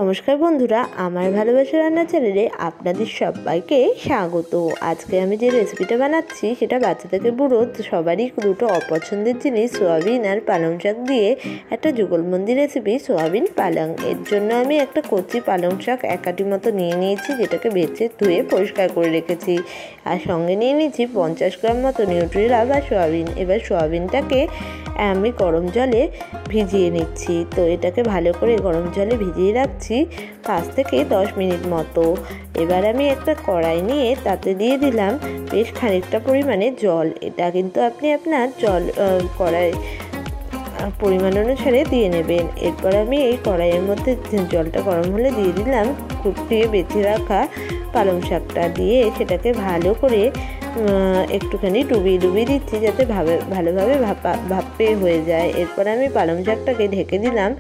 নমস্কার বন্ধুরা, আমার ভালোবাসা রান্না চ্যানেলে আপনাদের সবাইকে স্বাগত। আজকে আমি যে রেসিপিটা বানাচ্ছি সেটা বাচ্চা থেকে বুড়ো সবারই দুটো অপছন্দের জিনিস সোয়াবিন আর পালং শাক দিয়ে একটা যুগলবন্দি রেসিপি সোয়াবিন পালং। এর জন্য আমি একটা কচি পালং শাক এক আটি মতো নিয়ে নিয়েছি, যেটাকে বেছে ধুয়ে পরিষ্কার করে রেখেছি। আর সঙ্গে নিয়ে নিয়েছি 50 গ্রাম মতো নিউট্রিলা বা সোয়াবিন। এবার সোয়াবিনটাকে আমি গরম জলে ভিজিয়ে নিচ্ছি। তো এটাকে ভালো করে গরম জলে ভিজিয়ে রাখছি 5 থেকে 10 মিনিট মতো। এবার আমি একটা কড়াই নিয়ে তাতে দিয়ে দিলাম বেশ খানিকটা পরিমাণে জল। এটা কিন্তু আপনি আপনার কড়াই পরিমাণ অনুসারে দিয়ে নেবেন। এরপর আমি এই কড়াইয়ের মধ্যে জলটা গরম হলে দিয়ে দিলাম কুটিয়ে বেছে রাখা পালং শাকটা, দিয়ে সেটাকে ভালো করে একটুখানি ডুবিয়ে দিচ্ছি যাতে ভালোভাবে ভাপে হয়ে যায়। এরপর আমি পালং শাকটাকে ঢেকে দিলাম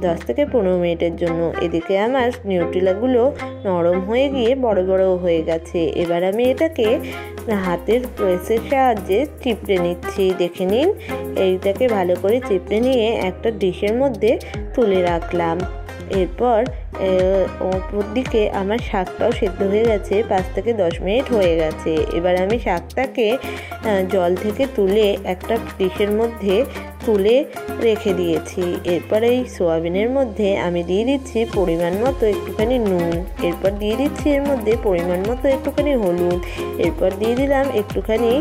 10 থেকে 15 মিনিটের জন্য। এদিকে আমার নিউট্রিলাগুলো নরম হয়ে গিয়ে বড় বড় হয়ে গেছে। এবার আমি এটাকে হাতের প্রেসের সাহায্যে চিপড়ে নিচ্ছি। দেখে নিন, এইটাকে ভালো করে চিপড়ে নিয়ে একটা ডিশের মধ্যে তুলে রাখলাম। এরপর ওপর দিকে আমার শাকটাও সেদ্ধ হয়ে গেছে, 5 থেকে 10 মিনিট হয়ে গেছে। এবার আমি শাকটাকে জল থেকে তুলে একটা ডিশের মধ্যে তুলে রেখে দিয়েছি। এরপর এই সোয়াবিনের মধ্যে আমি দিয়ে দিচ্ছি পরিমাণ মতো একটুখানি নুন, এরপর দিয়ে দিচ্ছি এর মধ্যে পরিমাণ মতো একটুখানি হলুদ, এরপর দিয়ে দিলাম একটুখানি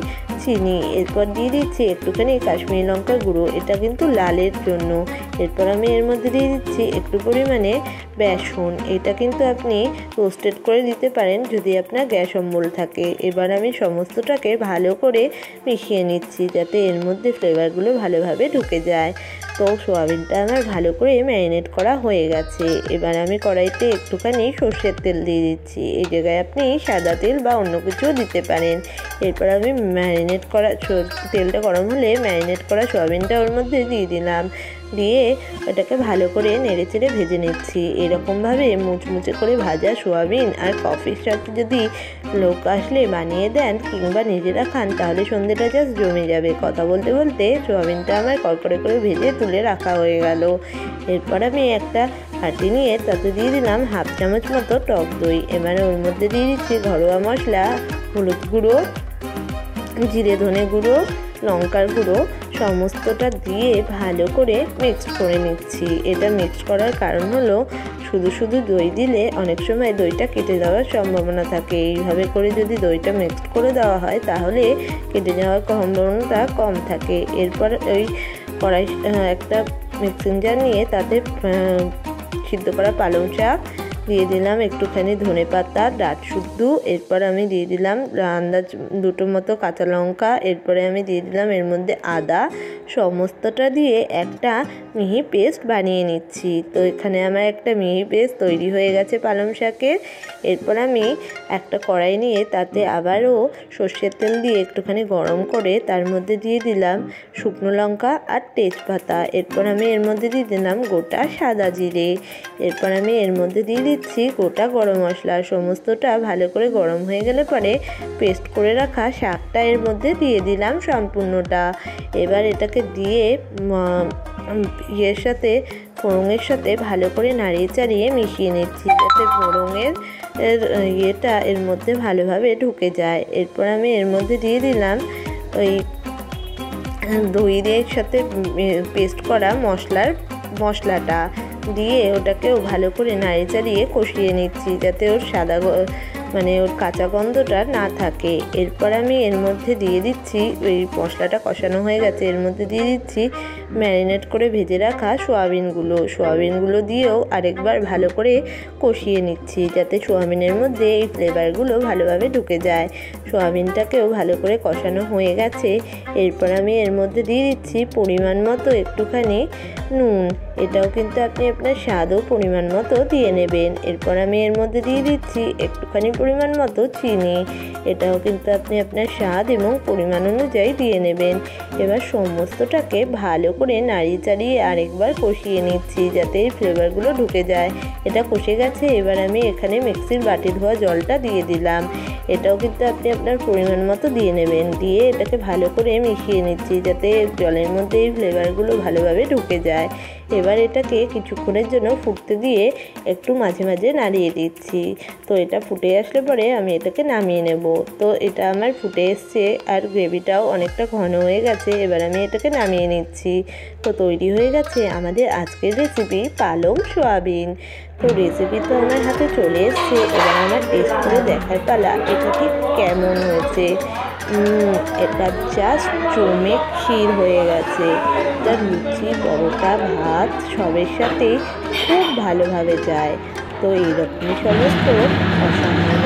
চিনি, এরপর দিয়ে দিচ্ছি একটুখানি কাশ্মীরি লঙ্কার গুঁড়ো, এটা কিন্তু লালের জন্য। এরপর আমি এর মধ্যে দিয়ে দিচ্ছি একটু পরিমাণে বেসন, এটা কিন্তু আপনি রোস্টেড করে দিতে পারেন যদি আপনার গ্যাস অম্বল থাকে। এবার আমি সমস্তটাকে ভালো করে মিশিয়ে নিচ্ছি যাতে এর মধ্যে ফ্লেভারগুলো ভালোভাবে ঢুকে যায়। তো সোয়াবিনটা আমার ভালো করে ম্যারিনেট করা হয়ে গেছে। এবার আমি কড়াইতে একটুখানি সর্ষের তেল দিয়ে দিচ্ছি, এই জায়গায় আপনি সাদা তেল বা অন্য কিছুও দিতে পারেন। এরপর আমি তেলটা গরম হলে ম্যারিনেট করা সোয়াবিনটা ওর মধ্যে দিয়ে দিলাম, দিয়ে এটাকে ভালো করে নেড়েচেড়ে ভেজে নিচ্ছি। এরকমভাবে মুচমুচে করে ভাজা সোয়াবিন আর কফির সাথে যদি লোক আসলে বানিয়ে দেন কিংবা নিজেরা খান তাহলে সন্ধ্যেটা জাস্ট জমে যাবে। কথা বলতে বলতে সোয়াবিনটা আমার কড়কড়ে করে ভেজে তুলে রাখা হয়ে গেল। এরপর আমি একটা বাটি নিয়ে তাতে দিয়ে দিলাম 1/2 চামচ মতো টক দই। এবারে ওর মধ্যে দিয়ে দিচ্ছি ঘরোয়া মশলা, হলুদ গুঁড়ো, জিরে ধনে গুঁড়ো, লঙ্কার গুঁড়ো, সমস্তটা দিয়ে ভালো করে মিক্সড করে নিচ্ছি। এটা মিক্সড করার কারণ হলো শুধু দই দিলে অনেক সময় দইটা কেটে যাওয়ার সম্ভাবনা থাকে। এইভাবে করে যদি দইটা মিক্সড করে দেওয়া হয় তাহলে কেটে যাওয়ার সম্ভাবনাটা কম থাকে। এরপর ওই কড়াই একটা মিক্সিং জার নিয়ে তাতে সিদ্ধ করা পালং শাক দিয়ে দিলাম, একটুখানি ধনে পাতা ডাঁট শুদ্ধ, এরপর আমি দিয়ে দিলাম আন্দাজ 2টো মতো কাঁচা লঙ্কা, এরপরে আমি দিয়ে দিলাম এর মধ্যে আদা। সমস্তটা দিয়ে একটা মিহি পেস্ট বানিয়ে নিচ্ছি। তো এখানে আমার একটা মিহি পেস্ট তৈরি হয়ে গেছে পালং শাকের। এরপর আমি একটা কড়াই নিয়ে তাতে আবারও সর্ষের তেল দিয়ে একটুখানি গরম করে তার মধ্যে দিয়ে দিলাম শুকনো লঙ্কা আর তেজপাতা। এরপর আমি এর মধ্যে দিয়ে দিলাম গোটা সাদা জিরে। এরপর আমি এর মধ্যে দিয়ে দিচ্ছি গোটা গরম মশলা। সমস্তটা ভালো করে গরম হয়ে গেলে পরে পেস্ট করে রাখা শাকটা এর মধ্যে দিয়ে দিলাম সম্পূর্ণটা। এবার এটাকে দিয়ে ফোড়নের সাথে ভালো করে নাড়িয়ে চাড়িয়ে মিশিয়ে নিচ্ছি যাতে ফোড়নের ইয়েটা এর মধ্যে ভালোভাবে ঢুকে যায়। এরপর আমি এর মধ্যে দিয়ে দিলাম ওই দইয়ের সাথে পেস্ট করা মশলাটা দিয়ে ওটাকেও ভালো করে নাড়িয়ে চাড়িয়ে কষিয়ে নিচ্ছি যাতে ওর ওর কাঁচা গন্ধটা না থাকে। এরপর আমি এর মধ্যে দিয়ে দিচ্ছি ওই মশলাটা কষানো হয়ে গেছে, এর মধ্যে দিয়ে দিচ্ছি ম্যারিনেট করে ভেজে রাখা সোয়াবিনগুলো দিয়েও আরেকবার ভালো করে কষিয়ে নিচ্ছি যাতে সোয়াবিনের মধ্যে এই ফ্লেভারগুলো ভালোভাবে ঢুকে যায়। সোয়াবিনটাকেও ভালো করে কষানো হয়ে গেছে। এরপর আমি এর মধ্যে দিয়ে দিচ্ছি পরিমাণ মতো একটুখানি নুন, এটাও কিন্তু আপনি আপনার স্বাদ ও পরিমাণ মতো দিয়ে নেবেন। এরপর আমি এর মধ্যে দিয়ে দিচ্ছি একটুখানি পরিমাণ মতো চিনি, এটাও কিন্তু আপনি আপনার স্বাদ এবং পরিমাণ অনুযায়ী দিয়ে নেবেন। এবার সমস্তটাকে ভালো করে নাড়িয়ে চাড়িয়ে আরেকবার কষিয়ে নিচ্ছি যাতে এই ফ্লেভারগুলো ঢুকে যায়। এটা কষে গেছে, এবার আমি এখানে মিক্সির বাটি ধোয়া জলটা দিয়ে দিলাম। এটাও কিন্তু আপনি আপনার পরিমাণ মতো দিয়ে নেবেন। দিয়ে এটাকে ভালো করে মিশিয়ে নিচ্ছি যাতে জলের মধ্যে এই ফ্লেভারগুলো ভালোভাবে ঢুকে যায়। এবার এটাকে কিছুক্ষণের জন্য ফুটতে দিয়ে একটু মাঝে মাঝে নাড়িয়ে দিচ্ছি। তো এটা ফুটে আসলে পরে আমি এটাকে নামিয়ে নেব। তো এটা আমার ফুটে এসছে আর গ্রেভিটাও অনেকটা ঘন হয়ে গেছে। এবার আমি এটাকে নামিয়ে নিচ্ছি। তো তৈরি হয়ে গেছে আমাদের আজকের রেসিপি পালং সয়াবিন। তো রেসিপি তো আমার হাতে চলে এসছে, এবার আমার টেস্ট করে দেখার পালা এটা ঠিক কেমন হয়েছে। এটা জাস্ট জমে ক্ষীর হয়ে গেছে। এটা লুচি, পরোটা, ভাত সবের সাথেই খুব ভালোভাবে যায়। তো এইরকমই সমস্ত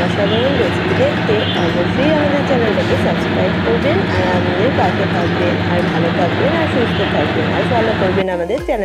অসাধারণ রেসিপি দেখতে অবশ্যই আমাদের চ্যানেলটাকে সাবস্ক্রাইব করবেন আর আমাদের পাশে থাকবেন, আর ভালো থাকবেন আর সুস্থ থাকবেন, আর ফলো করবেন আমাদের চ্যানেল।